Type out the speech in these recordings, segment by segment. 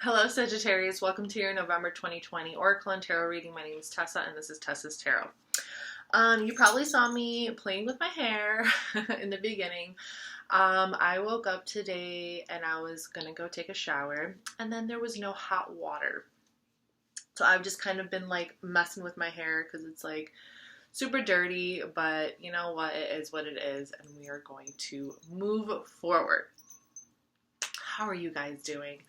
Hello, Sagittarius. Welcome to your November 2020 Oracle and Tarot reading. My name is Tessa, and this is Tessa's Tarot. You probably saw me playing with my hair in the beginning. I woke up today and I was gonna go take a shower, and then there was no hot water. So I've just kind of been like messing with my hair because it's like super dirty, but you know what? It is what it is, and we are going to move forward. How are you guys doing?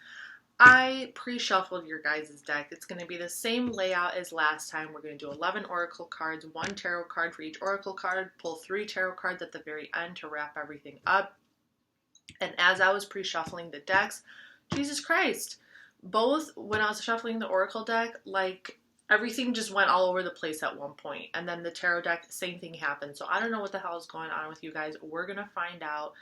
I pre-shuffled your guys' deck. It's going to be the same layout as last time. We're going to do 11 oracle cards, 1 tarot card for each oracle card, pull 3 tarot cards at the very end to wrap everything up. And as I was pre-shuffling the decks, Jesus Christ, both when I was shuffling the oracle deck, like everything just went all over the place at one point. And then the tarot deck, same thing happened. So I don't know what the hell is going on with you guys. We're going to find out.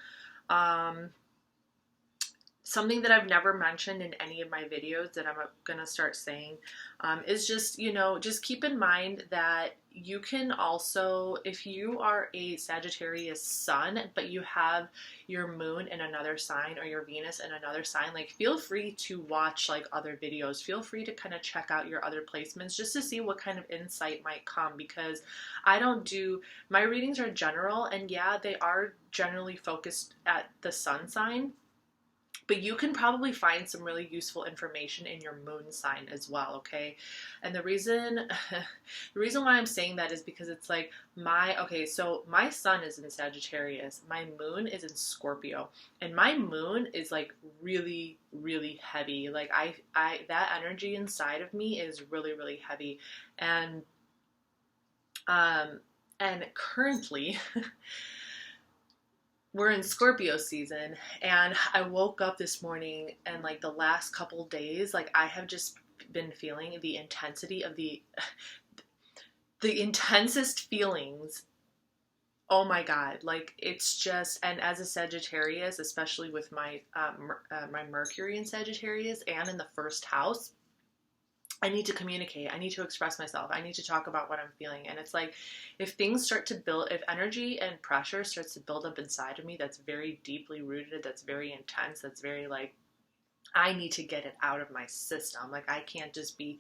Something that I've never mentioned in any of my videos that I'm going to start saying is just, just keep in mind that you can also, if you are a Sagittarius sun, but you have your moon in another sign or your Venus in another sign, like feel free to watch like other videos. Feel free to kind of check out your other placements just to see what kind of insight might come, because my readings are general, and yeah, they are generally focused at the sun sign. But you can probably find some really useful information in your moon sign as well, okay? And the reason why I'm saying that is because it's like so my sun is in Sagittarius, my moon is in Scorpio, and my moon is like really, really heavy. Like that energy inside of me is really, really heavy. And currently we're in Scorpio season, and I woke up this morning and like the last couple days, like I have just been feeling the intensity of the intensest feelings. Oh my God. Like it's just, and as a Sagittarius, especially with my Mercury in Sagittarius and in the first house, I need to communicate. I need to express myself. I need to talk about what I'm feeling. And it's like, if things start to build, if energy and pressure starts to build up inside of me, that's very deeply rooted, that's very intense, that's very like, I need to get it out of my system. Like I can't just be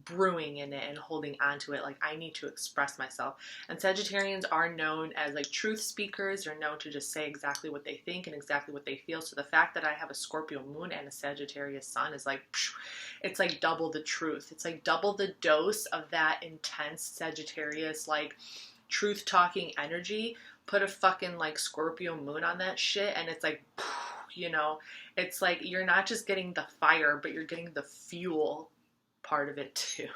brewing in it and holding on to it. Like I need to express myself. And Sagittarians are known as like truth speakers. They're known to just say exactly what they think and exactly what they feel. So the fact that I have a Scorpio moon and a Sagittarius sun is like, it's like double the truth. It's like double the dose of that intense Sagittarius, like truth talking energy. Put a fucking like Scorpio moon on that shit and it's like, it's like you're not just getting the fire, but you're getting the fuel part of it too.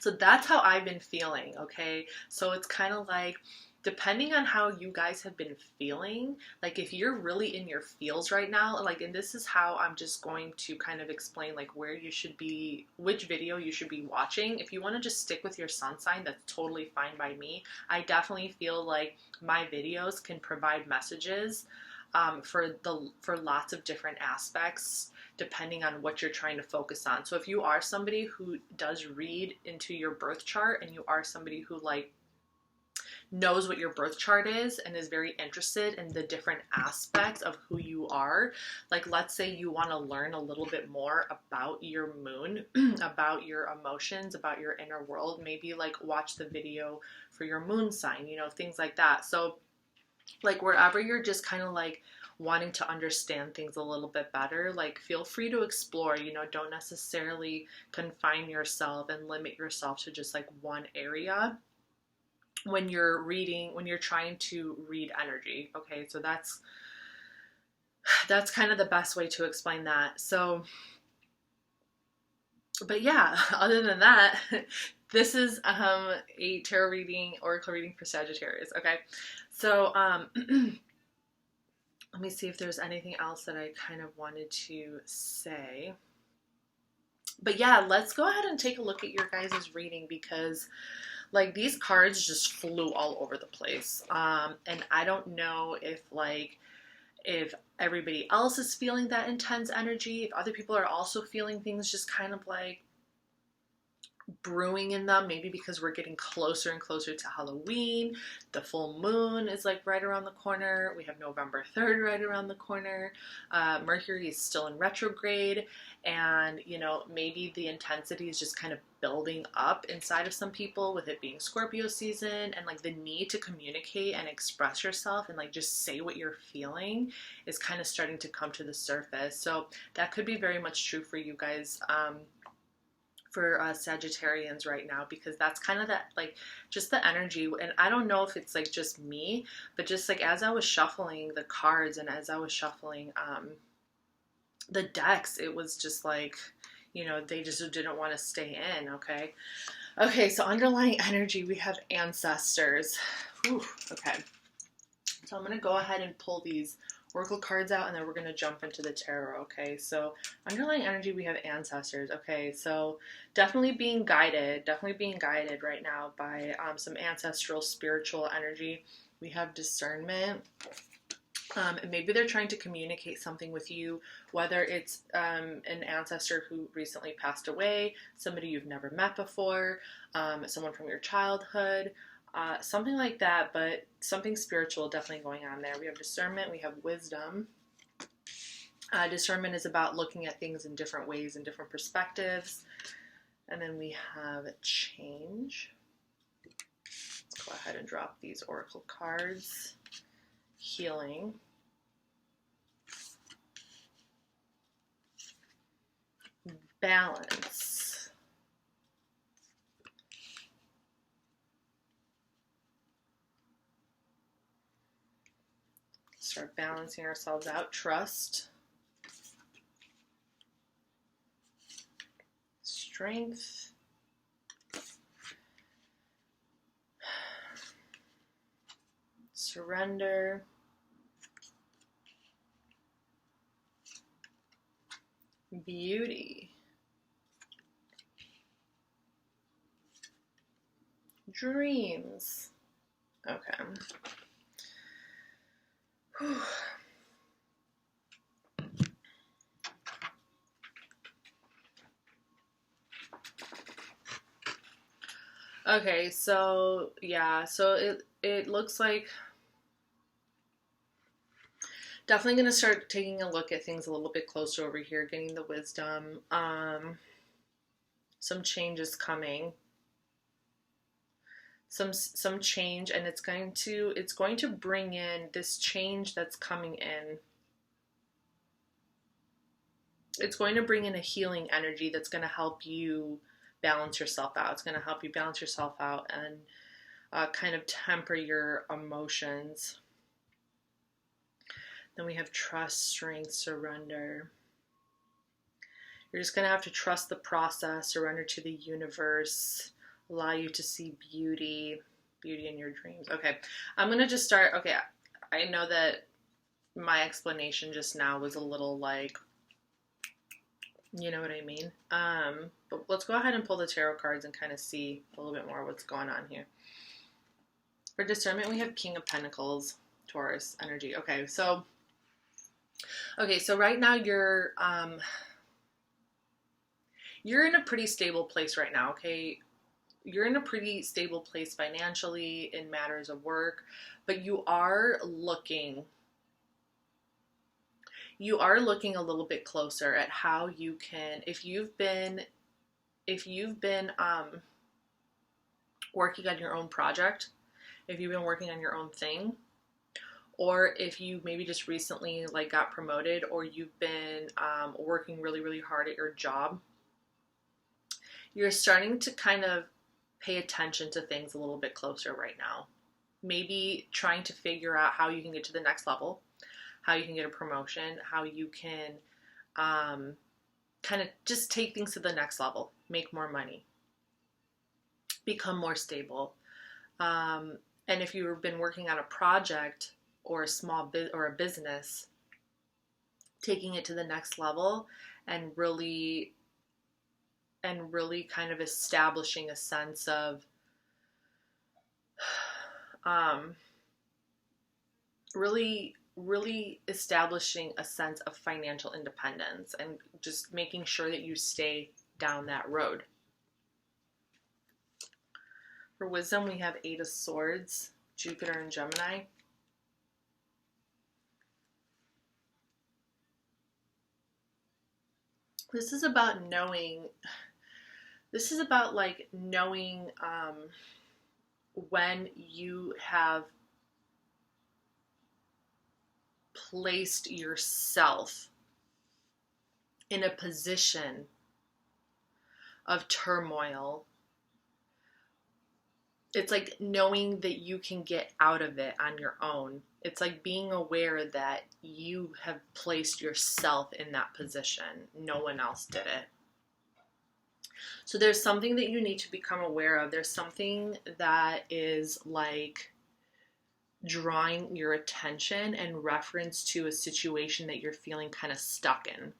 So that's how I've been feeling, okay? So it's kind of like, depending on how you guys have been feeling, like if you're really in your feels right now, like, and this is how I'm just going to kind of explain like where you should be, which video you should be watching. If you want to just stick with your sun sign, that's totally fine by me. I definitely feel like my videos can provide messages for lots of different aspects depending on what you're trying to focus on. So if you are somebody who does read into your birth chart and you are somebody who like knows what your birth chart is and is very interested in the different aspects of who you are, like let's say you want to learn a little bit more about your moon, about your emotions, about your inner world, maybe like watch the video for your moon sign, things like that. So like wherever you're just kind of like wanting to understand things a little bit better, like feel free to explore, don't necessarily confine yourself and limit yourself to just like one area when you're trying to read energy. Okay, so that's kind of the best way to explain that. So, but yeah, other than that, this is a tarot reading, oracle reading for Sagittarius. Okay, so let me see if there's anything else that I kind of wanted to say. But yeah, let's go ahead and take a look at your guys' reading, because like these cards just flew all over the place. And I don't know if everybody else is feeling that intense energy, if other people are also feeling things just kind of like brewing in them, maybe because we're getting closer and closer to Halloween. The full moon is like right around the corner. We have November 3rd right around the corner. Mercury is still in retrograde, and you know, maybe the intensity is just kind of building up inside of some people with it being Scorpio season, and like the need to communicate and express yourself and like just say what you're feeling is kind of starting to come to the surface. So that could be very much true for you guys, for Sagittarians right now, because that's kind of that, like, just the energy. And I don't know if it's like just me, but just like as I was shuffling the cards and as I was shuffling the decks, it was just like, you know, they just didn't want to stay in. Okay, so underlying energy, we have ancestors. Whew, okay, so I'm going to go ahead and pull these oracle cards out, and then we're going to jump into the tarot. Okay, so underlying energy, we have ancestors. Okay, so definitely being guided right now by some ancestral spiritual energy. We have discernment. And maybe they're trying to communicate something with you, whether it's an ancestor who recently passed away, somebody you've never met before, someone from your childhood, something like that, but something spiritual definitely going on there. We have discernment, we have wisdom. Discernment is about looking at things in different ways and different perspectives. And then we have change. Let's go ahead and drop these oracle cards. Healing. Balance. Start balancing ourselves out. Trust. Strength. Surrender. Beauty. Dreams. Okay. Whew. Okay, so yeah, so it looks like definitely going to start taking a look at things a little bit closer over here, getting the wisdom. Some changes coming. Some change, and it's going to bring in this change that's coming in. It's going to bring in a healing energy that's going to help you balance yourself out. It's going to help you balance yourself out and kind of temper your emotions. Then we have trust, strength, surrender. You're just going to have to trust the process, surrender to the universe, allow you to see beauty in your dreams. Okay, I'm going to just start. Okay, I know that my explanation just now was a little like, you know what I mean? But let's go ahead and pull the tarot cards and kind of see a little bit more what's going on here. For discernment, we have King of Pentacles, Taurus energy. Okay, so right now you're in a pretty stable place right now, okay? You're in a pretty stable place financially in matters of work, but you are looking a little bit closer at how you can, if you've been working on your own project, if you've been working on your own thing, or if you maybe just recently like got promoted, or you've been working really, really hard at your job, you're starting to kind of pay attention to things a little bit closer right now. Maybe trying to figure out how you can get to the next level, how you can get a promotion, how you can kind of just take things to the next level, make more money, become more stable. And if you've been working on a project or a business, taking it to the next level and really kind of establishing a sense of really establishing a sense of financial independence and just making sure that you stay down that road. For wisdom, we have Eight of Swords, Jupiter and Gemini. This is about knowing, this is about like knowing when you have placed yourself in a position of turmoil. It's like knowing that you can get out of it on your own. It's like being aware that you have placed yourself in that position. No one else did it. So there's something that you need to become aware of. There's something that is like drawing your attention in reference to a situation that you're feeling kind of stuck in.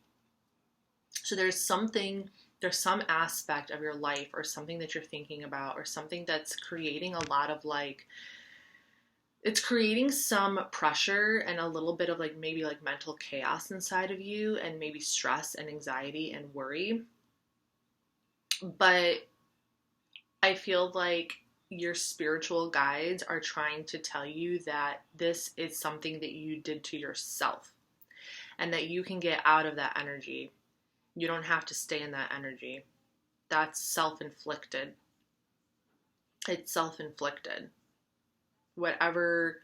So there's some aspect of your life or something that you're thinking about or something that's creating a lot of like, it's creating some pressure and a little bit of like maybe like mental chaos inside of you and maybe stress and anxiety and worry. But I feel like your spiritual guides are trying to tell you that this is something that you did to yourself and that you can get out of that energy. You don't have to stay in that energy. That's self-inflicted. It's self-inflicted. Whatever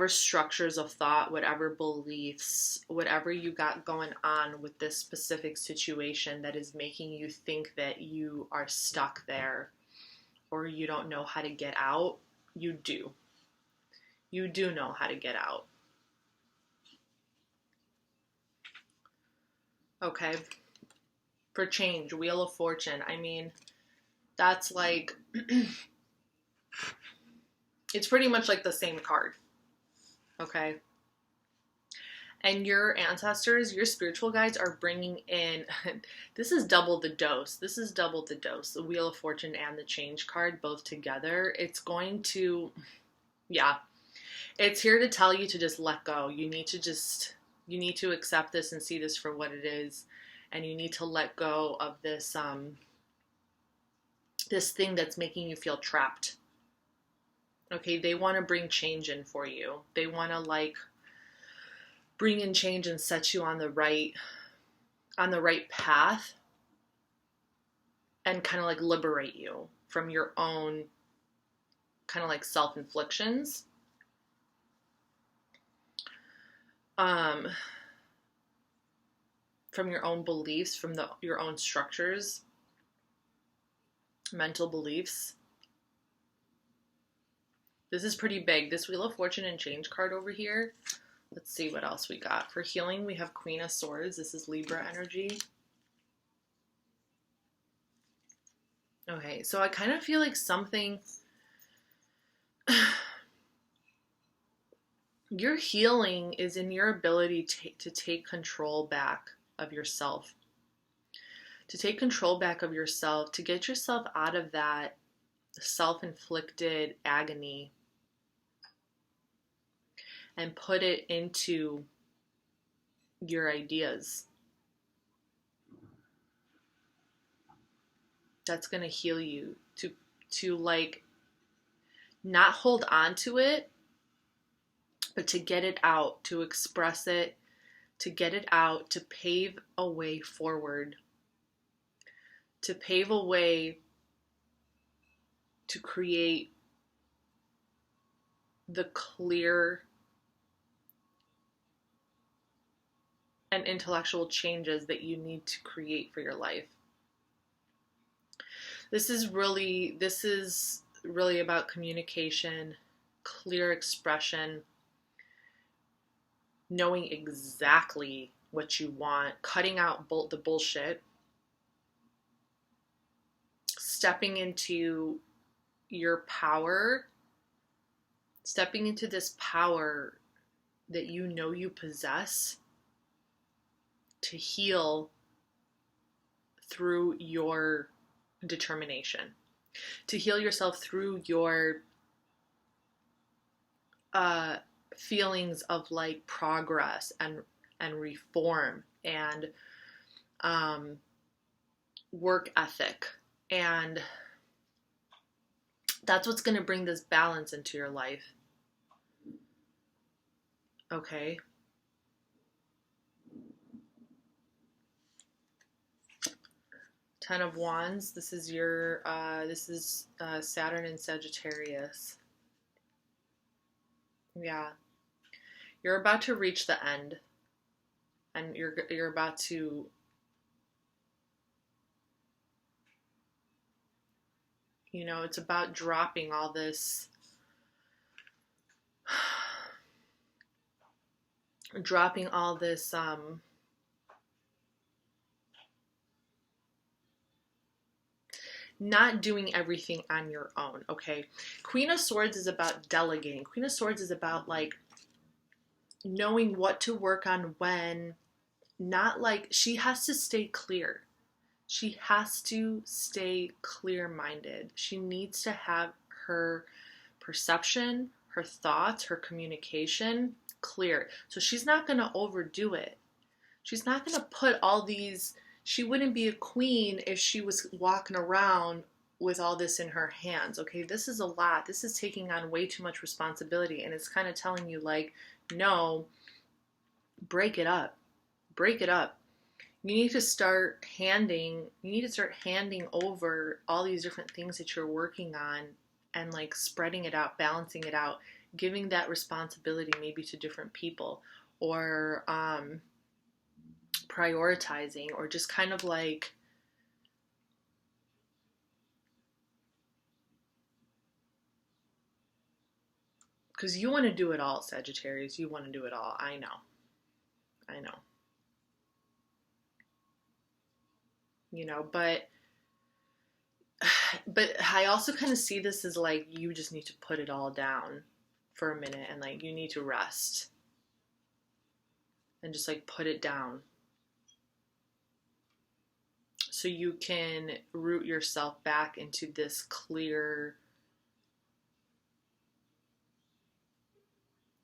structures of thought, whatever beliefs, whatever you got going on with this specific situation that is making you think that you are stuck there or you don't know how to get out, you do. You do know how to get out. Okay. For change, Wheel of Fortune. I mean, that's like, it's pretty much like the same card. Okay. And your ancestors, your spiritual guides are bringing in, this is double the dose. This is double the dose. The Wheel of Fortune and the Change card both together. It's going to, yeah. It's here to tell you to just let go. You need to accept this and see this for what it is. And you need to let go of this, this thing that's making you feel trapped. Okay, they want to bring change in for you. They want to like bring in change and set you on the right path and kind of like liberate you from your own kind of like self-inflictions. From your own beliefs, from your own structures, mental beliefs. This is pretty big. This Wheel of Fortune and Change card over here. Let's see what else we got. For healing, we have Queen of Swords. This is Libra energy. Okay, so I kind of feel like something... Your healing is in your ability to take control back of yourself. To take control back of yourself, to get yourself out of that self-inflicted agony and put it into your ideas. That's going to heal you. To like not hold on to it, but to get it out, to express it, to get it out, to pave a way forward, to pave a way to create the clear and intellectual changes that you need to create for your life. This is really about communication, clear expression, knowing exactly what you want, cutting out the bullshit, stepping into your power, stepping into this power that you know you possess to heal through your determination, to heal yourself through your feelings of like progress and reform and work ethic and That's what's going to bring this balance into your life. Okay. Ten of Wands. This is your, Saturn and Sagittarius. Yeah. You're about to reach the end. And you're about to, you know, it's about dropping all this, not doing everything on your own, okay? Queen of Swords is about delegating. Queen of Swords is about, like, knowing what to work on when, not like, she has to stay clear. She has to stay clear-minded. She needs to have her perception, her thoughts, her communication clear. So she's not going to overdo it. She's not going to put all these, she wouldn't be a queen if she was walking around with all this in her hands. Okay, this is a lot. This is taking on way too much responsibility, and it's kind of telling you, like, no, break it up. Break it up. You need to start handing over all these different things that you're working on, and, like, spreading it out, balancing it out, giving that responsibility maybe to different people, or prioritizing, or just kind of like, because you want to do it all, Sagittarius. You want to do it all. I know. You know, but I also kind of see this as, like, you just need to put it all down for a minute, and, like, you need to rest and just, like, put it down so you can root yourself back into this clear,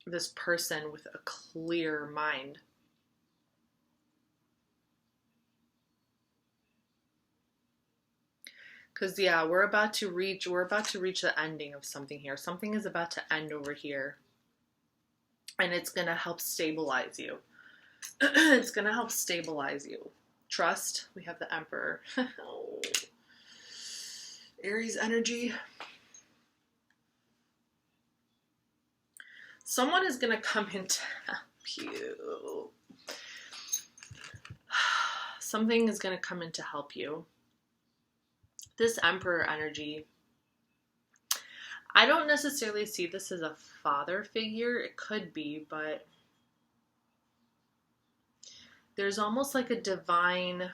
this person with a clear mind. Because, yeah, we're about to reach the ending of something here. Something is about to end over here. And it's going to help stabilize you. It's going to help stabilize you. Trust. We have the Emperor. Aries energy. Someone is going to come in to help you. Something is going to come in to help you. This Emperor energy, I don't necessarily see this as a father figure. It could be, but there's almost like a divine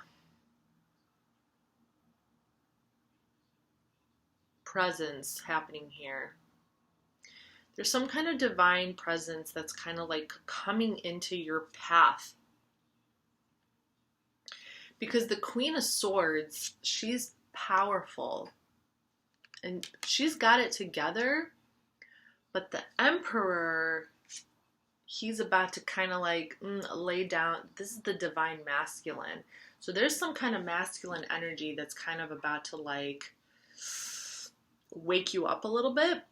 presence happening here. There's some kind of divine presence that's kind of like coming into your path. Because the Queen of Swords, she's powerful and she's got it together, but the Emperor, he's about to kind of like lay down. This is the divine masculine, so there's some kind of masculine energy that's kind of about to, like, wake you up a little bit,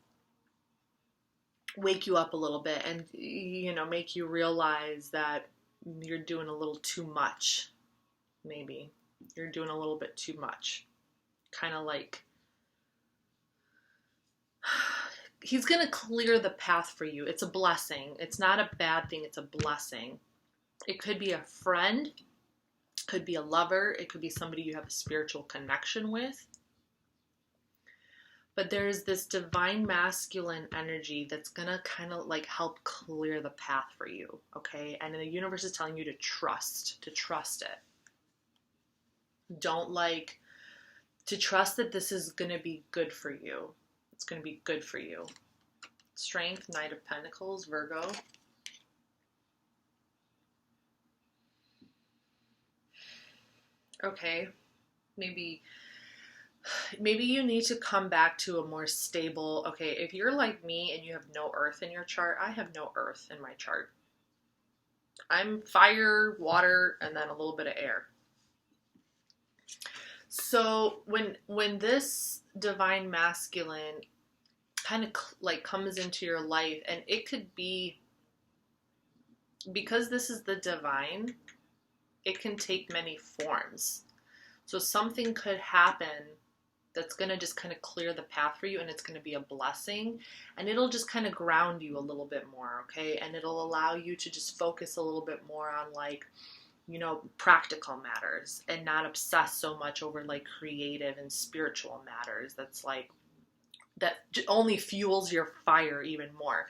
and, you know, make you realize that you're doing a little too much. Maybe you're doing a little bit too much. Kind of like, he's going to clear the path for you. It's a blessing. It's not a bad thing. It's a blessing. It could be a friend, could be a lover, it could be somebody you have a spiritual connection with. But there's this divine masculine energy that's going to kind of, like, help clear the path for you, okay? And the universe is telling you to trust it. Don't, like, to trust that this is going to be good for you. It's going to be good for you. Strength, Knight of Pentacles, Virgo. Okay. Maybe you need to come back to a more stable, okay, if you're like me and you have no earth in your chart, I have no earth in my chart. I'm fire, water, and then a little bit of air. So when this divine masculine kind of like comes into your life, and it could be, because this is the divine, it can take many forms. So something could happen that's going to just kind of clear the path for you, and it's going to be a blessing, and it'll just kind of ground you a little bit more, okay? And it'll allow you to just focus a little bit more on, like, you know, practical matters, and not obsess so much over like creative and spiritual matters. That's like, that only fuels your fire even more.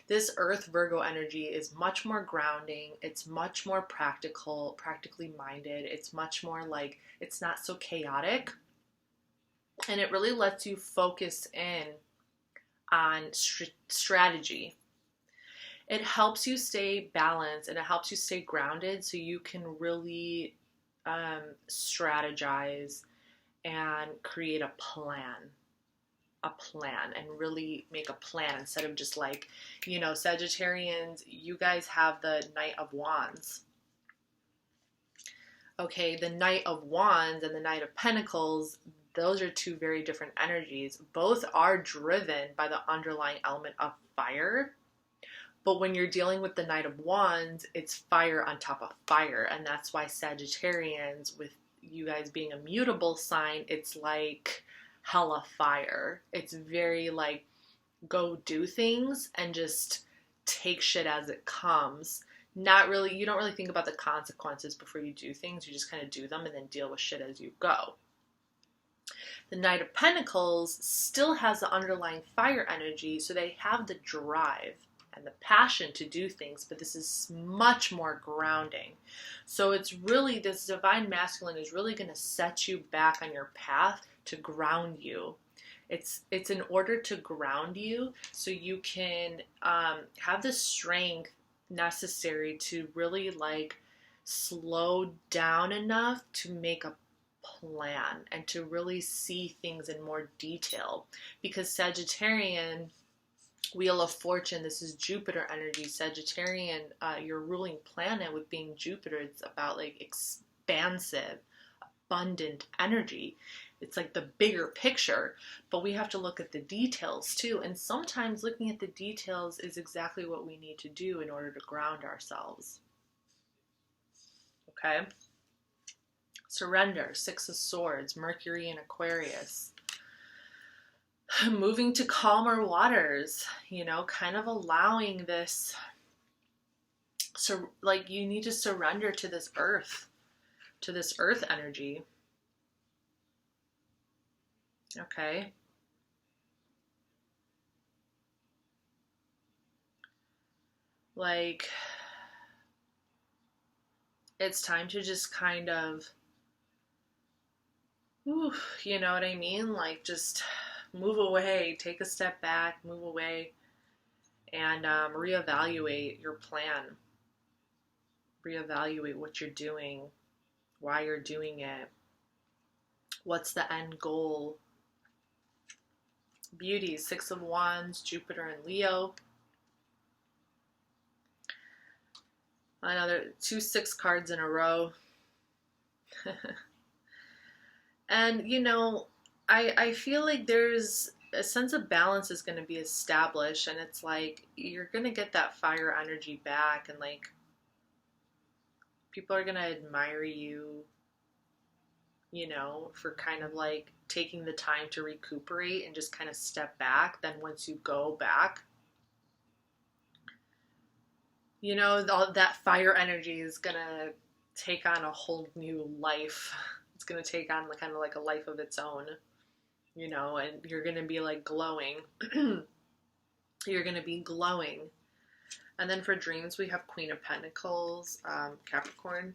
This Earth Virgo energy is much more grounding. It's much more practically minded. It's much more like, it's not so chaotic. And it really lets you focus in on strategy. It helps you stay balanced, and it helps you stay grounded, so you can really strategize and create a plan, and really make a plan, instead of just like, you know, Sagittarians, you guys have the Knight of Wands. Okay, the Knight of Wands and the Knight of Pentacles, those are two very different energies. Both are driven by the underlying element of fire. But when you're dealing with the Knight of Wands, it's fire on top of fire. And that's why Sagittarians, with you guys being a mutable sign, it's like hella fire. It's very like, go do things and just take shit as it comes. Not really, you don't really think about the consequences before you do things. You just kind of do them and then deal with shit as you go. The Knight of Pentacles still has the underlying fire energy, so they have the drive and the passion to do things, but this is much more grounding. So it's really, this divine masculine is really going to set you back on your path to ground you. It's in order to ground you, so you can have the strength necessary to really like slow down enough to make a plan and to really see things in more detail. Because Sagittarian, Wheel of Fortune, this is Jupiter energy. Sagittarian, your ruling planet with being Jupiter, it's about like expansive, abundant energy. It's like the bigger picture, but we have to look at the details too. And sometimes looking at the details is exactly what we need to do in order to ground ourselves. Okay? Surrender, Six of Swords, Mercury and Aquarius. Moving to calmer waters, you know, kind of allowing this, so like you need to surrender to this earth energy. Okay. Like, it's time to just kind of, you know what I mean? Like, just move away, take a step back, move away, and reevaluate your plan. Reevaluate what you're doing, why you're doing it, what's the end goal. Beauty, Six of Wands, Jupiter and Leo. Another 2 6 cards in a row. And, you know, I feel like there's a sense of balance is going to be established, and it's like you're going to get that fire energy back, and like people are going to admire you, you know, for kind of like taking the time to recuperate and just kind of step back. Then once you go back, you know, all that fire energy is going to take on a whole new life. It's going to take on kind of like a life of its own, you know, and you're going to be like glowing. You're going to be glowing. And then for dreams, we have Queen of Pentacles, Capricorn.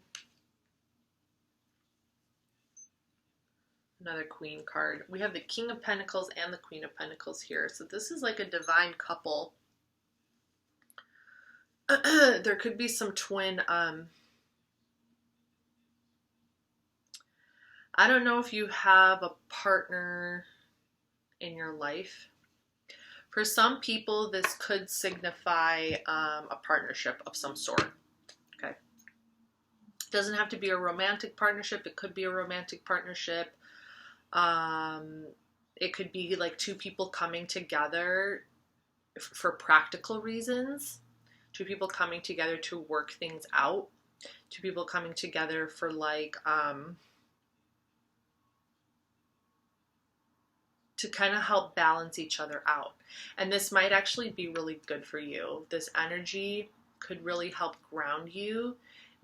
Another Queen card. We have the King of Pentacles and the Queen of Pentacles here. So this is like a divine couple. There could be some twin, I don't know if you have a partner in your life. For some people, this could signify a partnership of some sort. Okay. It doesn't have to be a romantic partnership. It could be a romantic partnership. It could be like two people coming together for practical reasons, two people coming together to work things out, two people coming together for like to kind of help balance each other out. And this might actually be really good for you. This energy could really help ground you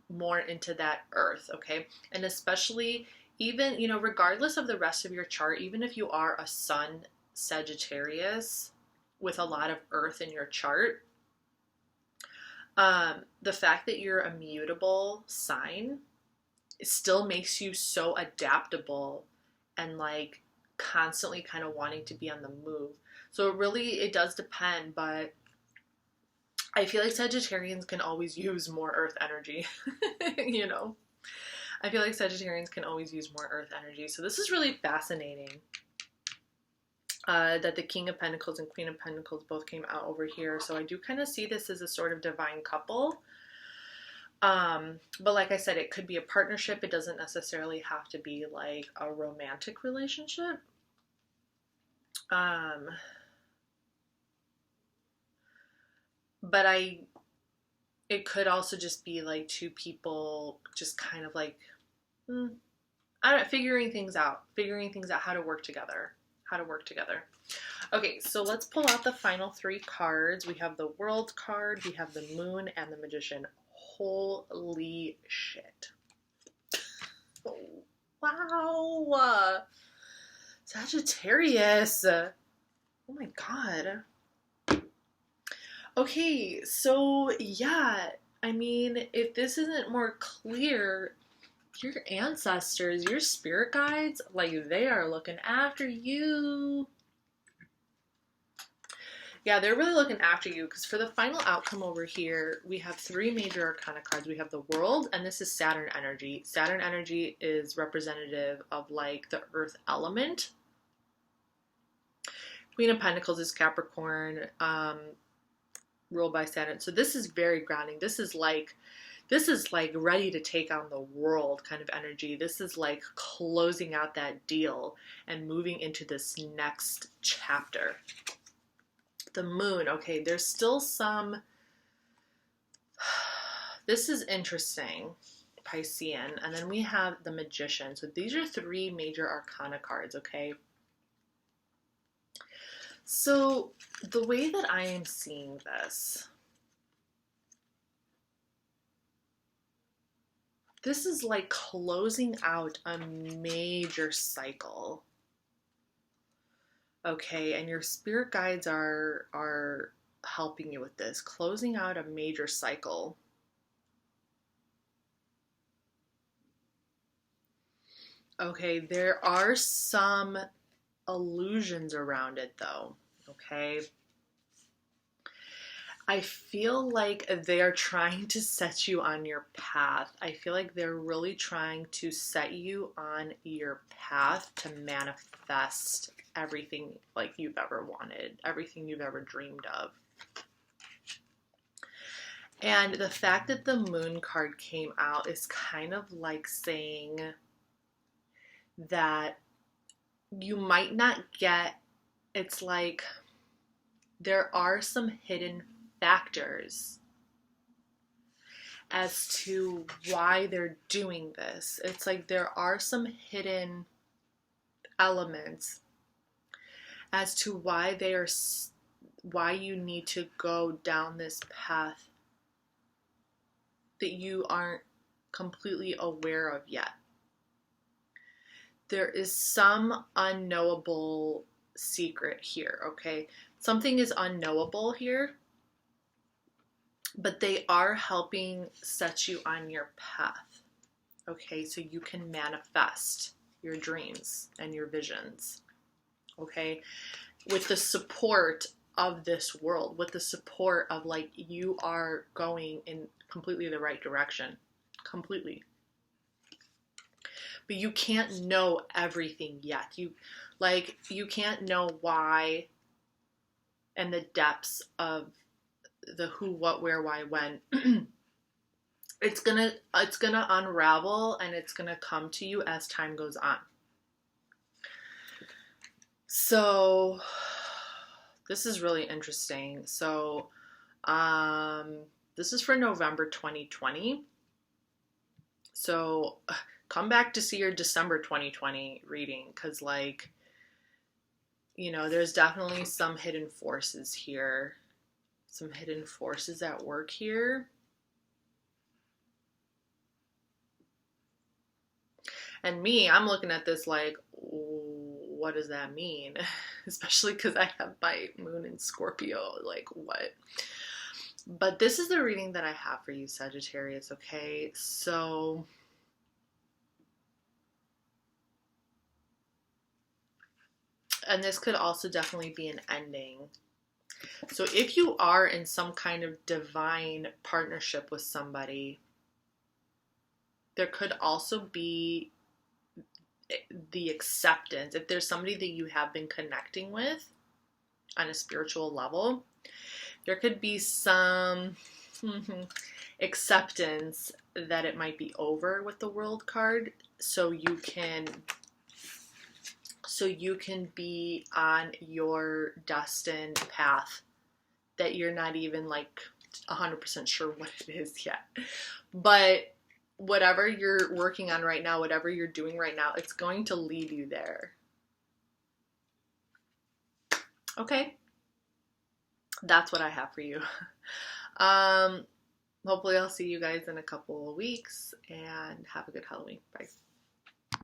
more into that earth, okay? And especially even, you know, regardless of the rest of your chart, even if you are a sun Sagittarius with a lot of earth in your chart, the fact that you're a mutable sign, it still makes you so adaptable and like constantly kind of wanting to be on the move. So it does depend, but I feel like Sagittarians can always use more earth energy. You know, I feel like Sagittarians can always use more earth energy. So this is really fascinating that the King of Pentacles and Queen of Pentacles both came out over here. So I do kind of see this as a sort of divine couple. But like I said, it could be a partnership. It doesn't necessarily have to be like a romantic relationship. But it could also just be like two people just kind of like, I don't know, figuring things out how to work together. Okay, so let's pull out the final three cards. We have the World card, we have the Moon, and the Magician. Holy shit. Wow. Sagittarius. Oh my god. Okay, so yeah, I mean, if this isn't more clear, your ancestors, your spirit guides, like they are looking after you. Yeah, they're really looking after you because for the final outcome over here, we have three major arcana cards. We have the World, and this is Saturn energy. Saturn energy is representative of like the earth element. Queen of Pentacles is Capricorn, ruled by Saturn. So this is very grounding. This is like ready to take on the world kind of energy. This is like closing out that deal and moving into this next chapter. The Moon, okay, there's still some, this is interesting, Piscean. And then we have the Magician. So these are three major arcana cards, okay? So the way that I am seeing this is like closing out a major cycle. Okay, and your spirit guides are helping you with this, closing out a major cycle. Okay, there are some illusions around it though, okay? I feel like they are trying to set you on your path. I feel like they're really trying to set you on your path to manifest everything like you've ever wanted, everything you've ever dreamed of. And the fact that the Moon card came out is kind of like saying that you might not get, it's like there are some hidden factors as to why they're doing this. It's like there are some hidden elements as to why you need to go down this path that you aren't completely aware of yet. There is some unknowable secret here, okay? Something is unknowable here, but they are helping set you on your path, okay? So you can manifest your dreams and your visions, okay? With the support of this world, with the support of like you are going in completely the right direction, completely. But you can't know everything yet. You can't know why and the depths of the who, what, where, why, when. It's gonna unravel and it's gonna come to you as time goes on. So this is really interesting. So this is for November 2020. So come back to see your December 2020 reading, because like, you know, there's definitely some hidden forces here. Some hidden forces at work here. And me, I'm looking at this like, what does that mean? Especially because I have my moon in Scorpio. Like, what? But this is the reading that I have for you, Sagittarius, okay? So, and this could also definitely be an ending. So if you are in some kind of divine partnership with somebody, there could also be the acceptance. If there's somebody that you have been connecting with on a spiritual level, there could be some acceptance that it might be over with the World card, so you can be on your destined path that you're not even like 100% sure what it is yet. But whatever you're working on right now, whatever you're doing right now, it's going to lead you there. Okay? That's what I have for you. Hopefully I'll see you guys in a couple of weeks, and have a good Halloween. Bye.